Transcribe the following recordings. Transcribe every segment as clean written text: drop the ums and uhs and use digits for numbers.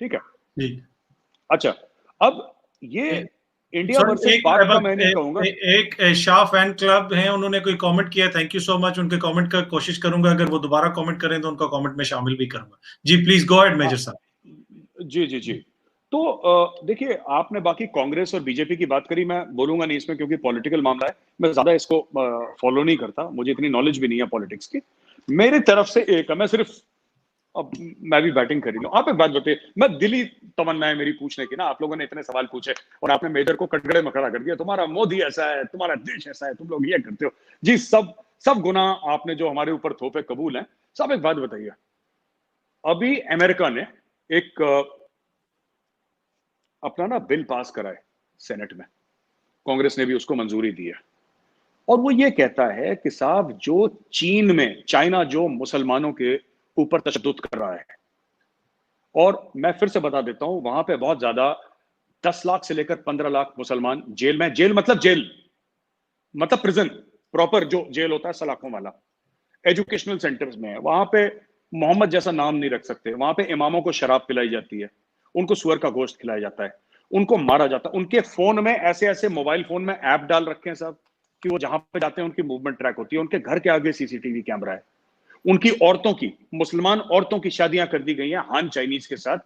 ठीक है जी। अच्छा, अब ये इंडिया सर वर्सेस पाक का मैं नहीं कहूंगा। एक शाह फैन क्लब है, उन्होंने कोई कमेंट किया, थैंक यू सो मच। उनके कमेंट का कोशिश करूंगा, अगर वो दोबारा कमेंट करें तो उनका कमेंट में शामिल भी करूंगा। जी प्लीज गो अहेड मेजर साहब। जी जी जी। तो देखिए, आपने बाकी कांग्रेस और बीजेपी की बात करी, मैं बोलूंगा नहीं इसमें क्योंकि पॉलिटिकल मामला है, मैं ज्यादा इसको फॉलो नहीं करता, मुझे इतनी नॉलेज भी नहीं है पॉलिटिक्स की। मेरी तरफ से एक है, मैं सिर्फ अब मैं भी बैटिंग कर रही हूँ। आप एक बात बताइए, मैं दिली तमन्ना है मेरी पूछने की ना, आप लोगों ने इतने सवाल पूछे और आपने मेजर को कटघरे में खड़ा कर दिया, तुम्हारा मोदी ऐसा है, तुम्हारा देश ऐसा है, तुम लोग ये करते हो जी। सब गुना आपने जो हमारे ऊपर थोपे कबूल हैं। सब एक बात बताइए, अभी अमेरिका ने एक अपना ना बिल पास करा है सेनेट में, कांग्रेस ने भी उसको मंजूरी दी है, और वो ये कहता है कि साहब जो चीन में, चाइना जो मुसलमानों के ऊपर तशद्दुद कर रहा है, और मैं फिर से बता देता हूं, वहां पे बहुत ज्यादा 10 लाख से लेकर 15 लाख मुसलमान जेल में, जेल मतलब प्रिजन, प्रॉपर जो जेल होता है सलाखों वाला, एजुकेशनल सेंटर्स में है, वहां पे मोहम्मद जैसा नाम नहीं रख सकते, वहां पे इमामों को शराब पिलाई जाती है, उनको सुअर का गोश्त खिलाया जाता है, उनको मारा जाता है, उनके फोन में ऐसे ऐसे मोबाइल फोन में ऐप डाल रखे हैं साहब कि वो जहां पे जाते हैं उनकी मूवमेंट ट्रैक होती है, उनके घर के आगे सीसीटीवी कैमरा है, उनकी औरतों की, मुसलमान औरतों की शादियां कर दी गई हैं हान चाइनीज के साथ,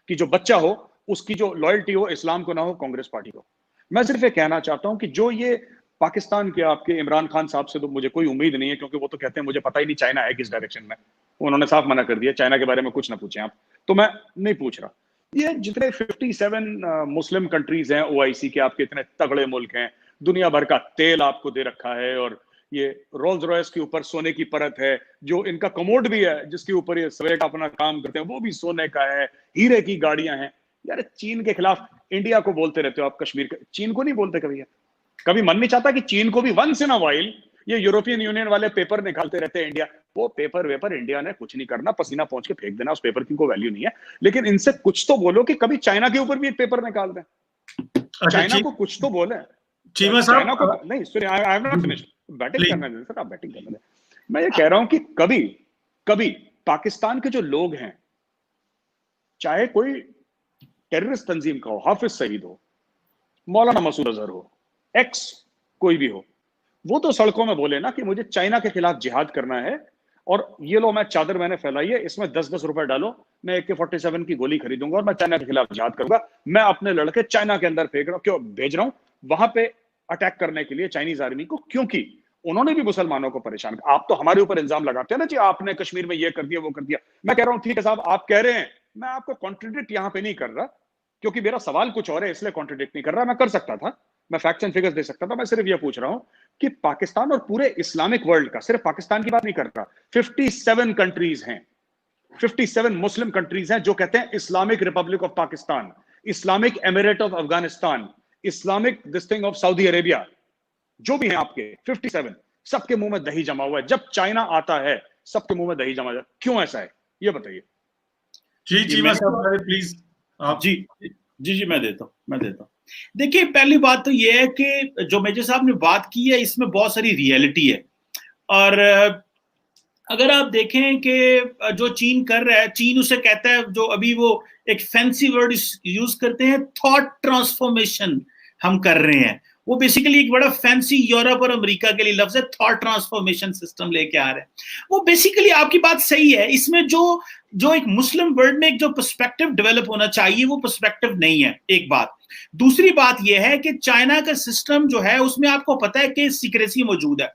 कि जो बच्चा हो उसकी जो लॉयल्टी हो इस्लाम को ना हो कांग्रेस पार्टी को। मैं सिर्फ ये कहना चाहता हूं कि जो ये पाकिस्तान के आपके इमरान खान साहब से तो मुझे कोई उम्मीद नहीं है, क्योंकि वो तो कहते हैं मुझे पता ही नहीं चाइना है किस डायरेक्शन में, उन्होंने साफ मना कर दिया, चाइना के बारे में कुछ ना पूछें आप, तो मैं नहीं पूछ रहा। ये जितने 57 मुस्लिम कंट्रीज हैं ओआईसी के, आपके इतने तगड़े मुल्क हैं, दुनिया भर का तेल आपको दे रखा है, और ये रोल्स रॉयस के ऊपर सोने की परत है, जो इनका कमोड भी है जिसके ऊपर ये सवेरे अपना काम करते हैं वो भी सोने का है, हीरे की गाड़ियां हैं। यार चीन के खिलाफ इंडिया को बोलते रहते हो आप, कश्मीर के, चीन को नहीं बोलते कभी? कभी मन नहीं चाहता कि चीन को भी वंस इन अ वाइल, ये यूरोपियन यूनियन वाले पेपर निकालते रहते हैं इंडिया, वो पेपर वेपर इंडिया ने कुछ नहीं करना, पसीना पहुंच के फेंक देना, उस पेपर की कोई वैल्यू नहीं है, लेकिन इनसे कुछ तो बोलो कि कभी चाइना के ऊपर भी एक पेपर निकाल दें, चाइना को कुछ तो बोले। चीमा चाइना को साहब नहीं, सुनिए, I am not finished, batting करना है सर, आप बैटिंग करना है। मैं ये कह रहा हूं कि कभी कभी पाकिस्तान के जो लोग हैं, चाहे कोई टेररिस्ट तंजीम का हो, हाफिज सईद हो, मौलाना मसूद अजहर हो, एक्स कोई भी हो, वो तो सड़कों में बोले ना कि मुझे चाइना के खिलाफ जिहाद करना है, और ये लो मैं चादर मैंने फैलाई है, इसमें 10-10 रुपए डालो, मैं AK-47 की गोली खरीदूंगा और मैं चाइना के खिलाफ जिहाद करूंगा, मैं अपने लड़के चाइना के अंदर फेंक रहा हूं, क्यों भेज रहा हूं वहां पे अटैक करने के लिए चाइनीज आर्मी को, क्योंकि उन्होंने भी मुसलमानों को परेशान किया। आप तो हमारे ऊपर इल्जाम लगाते हैं ना जी, आपने कश्मीर में ये कर दिया वो कर दिया। मैं कह रहा हूं ठीक है साहब, आप कह रहे हैं, मैं आपको कॉन्ट्रडिक्ट यहां पे नहीं कर रहा, क्योंकि मेरा सवाल कुछ और है, इसलिए कॉन्ट्रडिक्ट नहीं कर रहा। मैं कर सकता था, मैं फैक्ट्स एंड फिगर्स दे सकता था, मैं सिर्फ ये पूछ रहा हूं कि पाकिस्तान और पूरे इस्लामिक वर्ल्ड का, सिर्फ पाकिस्तान की बात नहीं कर रहा, 57 कंट्रीज हैं, 57 मुस्लिम कंट्रीज हैं जो कहते हैं Islamic Republic of Pakistan, Islamic emirate of Afghanistan, Islamic this thing of Saudi Arabia, जो भी हैं आपके 57, सबके मुंह में दही जमा हुआ है। जब चाइना आता है सबके मुंह में दही जमा जाता है, क्यों ऐसा है ये बताइए। जी चीमा साहब प्लीज आप। जी जी जी, मैं देता हूं। देखिए, पहली बात तो ये है कि जो मेजर साहब ने बात की है इसमें बहुत सारी रियलिटी है, और अगर आप देखें कि जो चीन कर रहा है, चीन उसे कहता है, जो अभी वो एक फैंसी वर्ड यूज करते हैं, थॉट ट्रांसफॉर्मेशन हम कर रहे हैं, वो बेसिकली एक बड़ा फैंसी यूरोप और अमेरिका के लिए लफ्ज है, थॉट ट्रांसफॉर्मेशन सिस्टम लेके आ रहे हैं। वो बेसिकली आपकी बात सही है, इसमें जो एक मुस्लिम वर्ल्ड में एक जो पर्सपेक्टिव डेवलप होना चाहिए वो पर्सपेक्टिव नहीं है, एक बात। दूसरी बात यह है कि चाइना का सिस्टम जो है उसमें आपको पता है कि सीक्रेसी मौजूद है,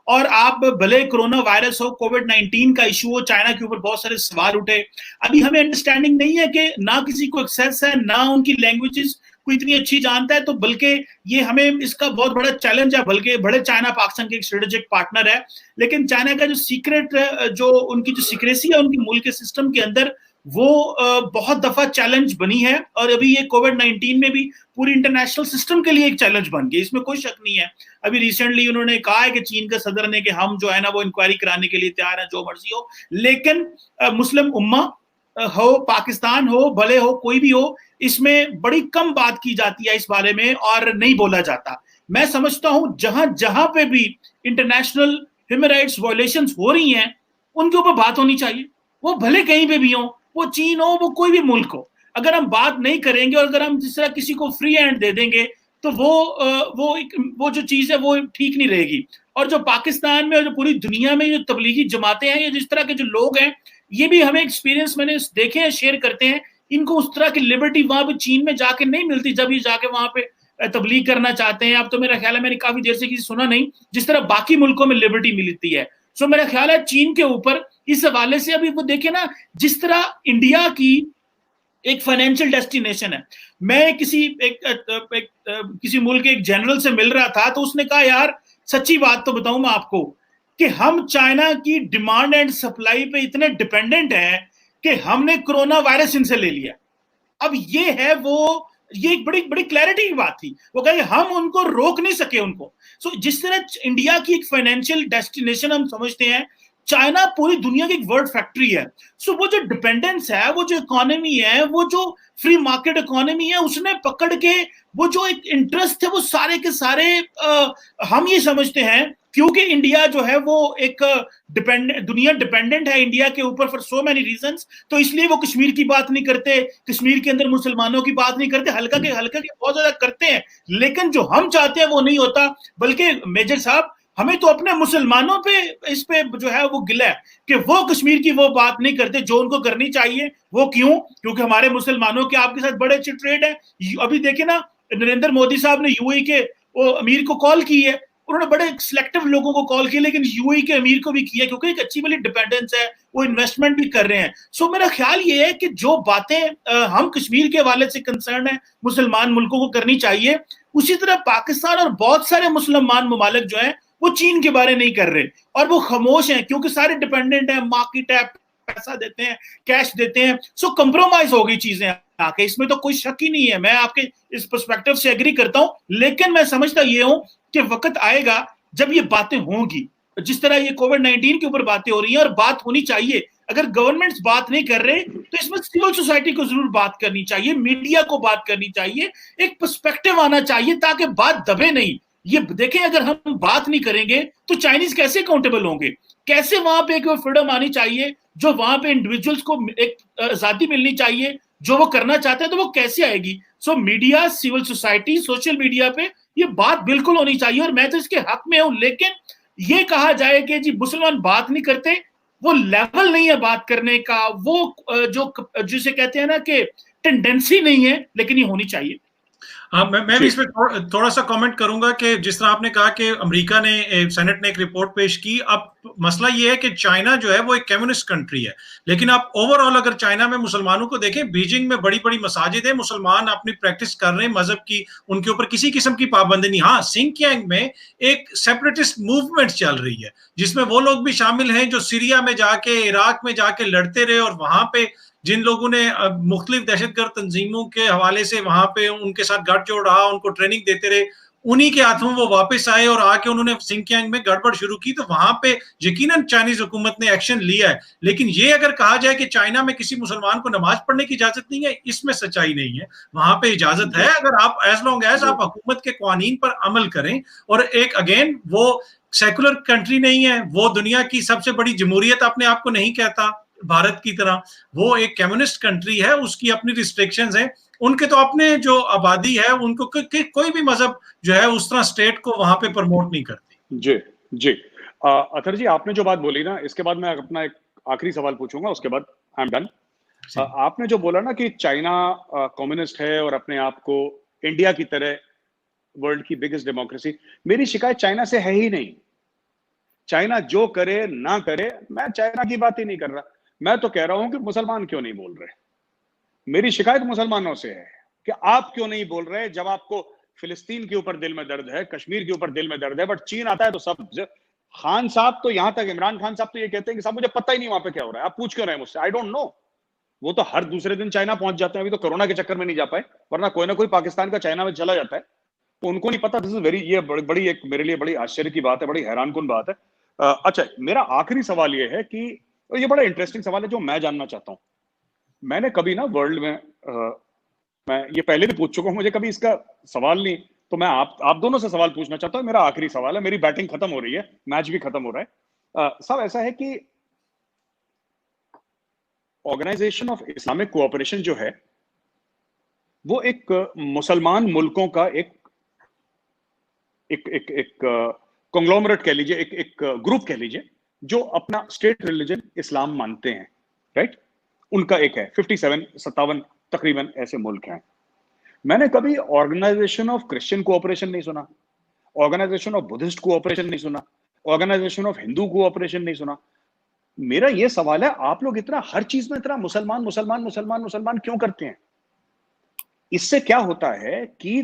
और आप भले कोरोना वायरस हो, कोविड-19 का इशू हो, चाइना के ऊपर बहुत सारे सवाल उठे, अभी हमें अंडरस्टैंडिंग नहीं है कि ना किसी को एक्सेस है, ना उनकी लैंग्वेजेस को इतनी अच्छी जानता है, तो बल्कि ये हमें इसका बहुत बड़ा चैलेंज है, बल्कि बड़े चाइना पाकिस्तान के एक स्ट्रेटेजिक पार्टनर है, लेकिन चाइना का जो सीक्रेट, जो उनकी जो सीक्रेसी है उनकी मुल्क के सिस्टम के अंदर, वो बहुत दफा चैलेंज बनी है, और अभी ये कोविड-19 में भी पूरी इंटरनेशनल सिस्टम के लिए एक चैलेंज बन गई, इसमें कोई शक नहीं है। अभी रिसेंटली उन्होंने कहा है कि चीन के सदर ने कि हम जो है ना वो इंक्वायरी कराने के लिए तैयार है, जो मर्जी हो, लेकिन मुस्लिम उम्मा हो, पाकिस्तान हो, भले हो, कोई भी हो, इसमें बड़ी कम बात की जाती है इस बारे में, और नहीं बोला जाता। मैं समझता हूं जहां जहां पे भी इंटरनेशनल ह्यूमन राइट्स वायलेशंस हो रही हैं उनके ऊपर बात होनी चाहिए, वो भले कहीं पे भी हो, वो चीन हो, वो कोई भी मुल्क हो। अगर हम बात नहीं करेंगे और अगर हम जिस तरह किसी को फ्री हैंड दे देंगे तो वो जो चीज है वो ठीक नहीं रहेगी। और जो पाकिस्तान में और जो पूरी दुनिया में जो तबलीगी जमातें हैं या जिस तरह के जो लोग हैं, ये भी हमें एक्सपीरियंस मैंने देखे हैं, शेयर करते हैं, इनको उस तरह की लिबर्टी वहां पे चीन में जाके नहीं मिलती जब ये जाके वहां पे तबलीग करना चाहते हैं। अब तो मेरा ख्याल है, मैंने काफी देर से किसी सुना नहीं जिस तरह बाकी मुल्कों में लिबर्टी मिलती है। सो मेरा ख्याल है चीन के ऊपर इस हवाले से अभी वो देखे ना, जिस तरह इंडिया की एक फाइनेंशियल डेस्टिनेशन है। मैं किसी मुल्क के एक जनरल से मिल रहा था तो उसने कहा यार सच्ची बात तो बताऊं मैं आपको कि हम चाइना की डिमांड एंड सप्लाई पे इतने डिपेंडेंट हैं कि हमने कोरोना वायरस इनसे ले लिया। अब ये एक बड़ी बड़ी क्लैरिटी की बात थी। वो कहे हम उनको रोक नहीं सके उनको। सो जिस तरह इंडिया की एक फाइनेंशियल डेस्टिनेशन हम समझते हैं, चाइना पूरी दुनिया की एक वर्ल्ड फैक्ट्री है। सो वो जो डिपेंडेंस है, वो जो इकोनॉमी है, वो जो फ्री मार्केट इकोनॉमी है, उसने पकड़ के वो जो एक इंटरेस्ट है वो सारे के सारे हम ये समझते हैं क्योंकि इंडिया जो है वो एक दुनिया डिपेंडेंट है इंडिया के ऊपर फॉर सो मेनी रीजंस, तो इसलिए वो कश्मीर की बात नहीं करते, कश्मीर के अंदर मुसलमानों की बात नहीं करते, हल्का के बहुत ज्यादा करते हैं, लेकिन जो हम चाहते हैं वो नहीं होता। बल्कि मेजर साहब, हमें तो अपने मुसलमानों पे इस पे जो है वो गिला है कि वो कश्मीर की वो बात नहीं करते जो उनको करनी चाहिए। वो क्यों? क्योंकि हमारे मुसलमानों के आपके साथ बड़े अच्छे ट्रेड है। अभी देखे ना, नरेंद्र मोदी साहब ने यूएई के वो अमीर को कॉल की है, उन्होंने बड़े सिलेक्टिव लोगों को कॉल किया, लेकिन यूएई के अमीर को भी किया क्योंकि एक अच्छी वाली डिपेंडेंस है, वो इन्वेस्टमेंट भी कर रहे हैं। सो मेरा ख्याल ये है कि जो बातें हम कश्मीर के हवाले से कंसर्न है मुसलमान मुल्कों को करनी चाहिए, उसी तरह पाकिस्तान और बहुत सारे मुसलमान ममालिक जो है वो चीन के बारे नहीं कर रहे और वो खामोश हैं क्योंकि सारे डिपेंडेंट है, मार्केट है, पैसा देते हैं, कैश देते हैं। सो कंप्रोमाइज हो गई चीजें आके, इसमें तो कोई शक ही नहीं है। मैं आपके इस पर्सपेक्टिव से एग्री करता हूं, लेकिन मैं समझता ये हूं कि वक्त आएगा जब ये बातें होंगी, जिस तरह ये कोविड-19 के ऊपर बातें हो रही हैं और बात होनी चाहिए। अगर गवर्नमेंट्स बात नहीं कर रहे तो इसमें सिविल सोसाइटी को जरूर बात करनी चाहिए, मीडिया को बात करनी चाहिए, एक पर्सपेक्टिव आना चाहिए ताकि बात दबे नहीं। ये देखें, अगर हम बात नहीं करेंगे तो चाइनीज कैसे अकाउंटेबल होंगे? कैसे वहां पे एक फ्रीडम आनी चाहिए, जो वहां पे इंडिविजुअल्स को एक आजादी मिलनी चाहिए, जो वो करना चाहते हैं, तो वो कैसे आएगी? So media, civil society, social media पे ये बात बिल्कुल होनी चाहिए और मैं तो इसके हक में हूं। लेकिन ये कहा जाए कि जी मुसलमान बात नहीं करते, वो लेवल नहीं है बात करने का, वो जो जिसे कहते हैं ना कि टेंडेंसी नहीं है, लेकिन ये होनी चाहिए। हाँ, मैं भी इसमें थोड़ा सा कमेंट करूंगा कि जिस तरह आपने कहा कि अमेरिका ने सेनेट ने एक रिपोर्ट पेश की। अब मसला ये है कि चाइना जो है वो एक कम्युनिस्ट कंट्री है, लेकिन आप ओवरऑल अगर चाइना में मुसलमानों को देखें, बीजिंग में बड़ी बड़ी मसाजिद है, मुसलमान अपनी प्रैक्टिस कर रहे हैं मजहब की, उनके ऊपर किसी किस्म की पाबंदी नहीं। हाँ, सिंकियांग में एक सेपरेटिस्ट मूवमेंट चल रही है जिसमें वो लोग भी शामिल हैं जो सीरिया में जाके, इराक में जाके लड़ते रहे और वहां पे जिन लोगों ने मुख्तलिफ दहशतगर्द तंजीमों के हवाले से वहां पे उनके साथ गठजोड़ रहा, उनको ट्रेनिंग देते रहे, उन्हीं के हाथों वो वापस आए और आके उन्होंने सिंकियांग में गड़बड़ शुरू की। तो वहां पे यकीनन चाइनीज हुकूमत ने एक्शन लिया है। लेकिन ये अगर कहा जाए कि चाइना में किसी मुसलमान को नमाज पढ़ने की इजाजत नहीं है, इसमें सच्चाई नहीं है। वहां पे इजाजत है, अगर आप एज लॉन्ग एज आप हुकूमत के कानून पर अमल करें। और एक अगेन, वो सेकुलर कंट्री नहीं है, वो दुनिया की सबसे बड़ी जमहूरियत अपने आप को नहीं कहता भारत की तरह, वो एक कम्युनिस्ट कंट्री है, उसकी अपनी रिस्ट्रिक्शंस हैं, उनके तो अपने जो आबादी है उनको कोई भी मजहब जो है उस तरह स्टेट को वहां पे प्रमोट नहीं करती। जी जी, अतर जी, आपने जो बात बोली ना, इसके बाद मैं अपना एक आखिरी सवाल पूछूंगा, उसके बाद आई एम डन। आपने जो बोला ना कि चाइना कम्युनिस्ट है और अपने आप को इंडिया की तरह वर्ल्ड की बिगेस्ट डेमोक्रेसी, मेरी शिकायत चाइना से है ही नहीं। चाइना जो करे ना करे, मैं चाइना की बात ही नहीं कर रहा, मैं तो कह रहा हूं कि मुसलमान क्यों नहीं बोल रहे। मेरी शिकायत मुसलमानों से है कि आप क्यों नहीं बोल रहे, जब आपको फिलिस्तीन के ऊपर दिल में दर्द है, कश्मीर के ऊपर दिल में दर्द है, बट चीन आता है तो सब। खान साहब तो यहां तक, इमरान खान साहब तो ये कहते हैं कि साहब मुझे पता ही नहीं वहां पे क्या हो रहा है, आप पूछ क्यों रहे हैं मुझसे, आई डोंट नो। वो तो हर दूसरे दिन चाइना पहुंच जाते हैं, अभी तो कोरोना के चक्कर में नहीं जा पाए, वरना कोई ना कोई पाकिस्तान का चाइना में चला जाता है, तो उनको नहीं पता। दिस इज वेरी, ये बड़ी एक मेरे लिए बड़ी आश्चर्य की बात है, बड़ी हैरानकुन बात है। अच्छा, मेरा आखिरी सवाल ये है कि ये बड़ा इंटरेस्टिंग सवाल है जो मैं जानना चाहता हूं। मैंने कभी ना वर्ल्ड में मैं ये पहले भी पूछ चुका हूं, मुझे कभी इसका सवाल नहीं, तो मैं आप दोनों से सवाल पूछना चाहता हूं। मेरा आखिरी सवाल है, मेरी बैटिंग खत्म हो रही है, मैच भी खत्म हो रहा है। साहब, ऐसा है कि ऑर्गेनाइजेशन ऑफ इस्लामिक कोऑपरेशन जो है, वो एक मुसलमान मुल्कों का एक एक एक एक कॉन्ग्लोमरेट कह लीजिए, एक ग्रुप कह लीजिए, जो अपना स्टेट रिलीजन इस्लाम मानते हैं, राइट? उनका एक है 57 तकरीबन ऐसे मुल्क हैं। मैंने कभी ऑर्गेनाइजेशन ऑफ क्रिश्चियन कोऑपरेशन नहीं सुना, ऑर्गेनाइजेशन ऑफ बुद्धिस्ट कोऑपरेशन नहीं सुना, ऑर्गेनाइजेशन ऑफ हिंदू कोऑपरेशन नहीं सुना। मेरा ये सवाल है, आप लोग इतना हर चीज में इतना मुसलमान मुसलमान मुसलमान मुसलमान क्यों करते हैं? इससे क्या होता है कि